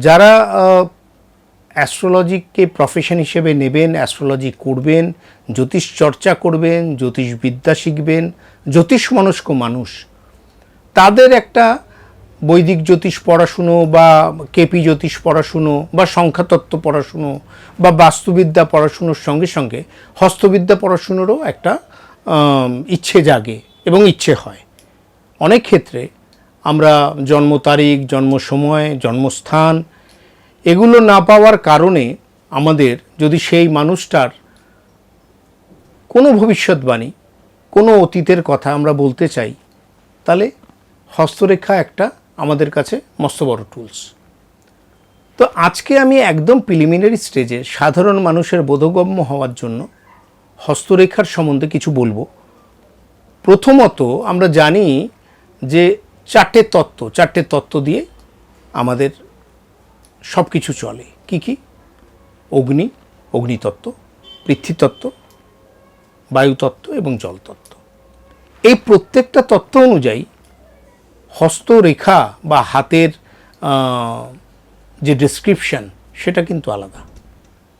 যারা অ্যাস্ট্রোলজিকে প্রফেশন হিসেবে নেবেন, অ্যাস্ট্রোলজি করবেন, জ্যোতিষ চর্চা করবেন, জ্যোতিষবিদ্যা শিখবেন, জ্যোতিষ মনস্ক মানুষ, তাদের একটা বৈদিক জ্যোতিষ পড়াশুনো বা কেপি জ্যোতিষ পড়াশুনো বা সংখ্যাতত্ত্ব পড়াশুনো বা বাস্তুবিদ্যা পড়াশুনোর সঙ্গে সঙ্গে হস্তবিদ্যা পড়াশুনোরও একটা ইচ্ছে জাগে এবং ইচ্ছে হয়। অনেক ক্ষেত্রে আমরা জন্ম তারিখ, জন্ম সময়, জন্মস্থান এগুলো না পাওয়ার কারণে আমাদের যদি সেই মানুষটার কোনো ভবিষ্যৎবাণী, কোনো অতীতের কথা আমরা বলতে চাই, তাহলে হস্তরেখা একটা আমাদের কাছে মস্ত বড় টুলস। তো আজকে আমি একদম প্রিলিমিনারি স্টেজে সাধারণ মানুষের বোধগম্য হওয়ার জন্য হস্তরেখার সম্বন্ধে কিছু বলবো। প্রথমত আমরা জানি যে চারটে তত্ত্ব দিয়ে আমাদের সব কিছু চলে। কি কি? অগ্নিতত্ত্ব, পৃথ্বীতত্ত্ব, বায়ুতত্ত্ব এবং জলতত্ত্ব। এই প্রত্যেকটা তত্ত্ব অনুযায়ী হস্তরেখা বা হাতের যে ডেসক্রিপশন সেটা কিন্তু আলাদা।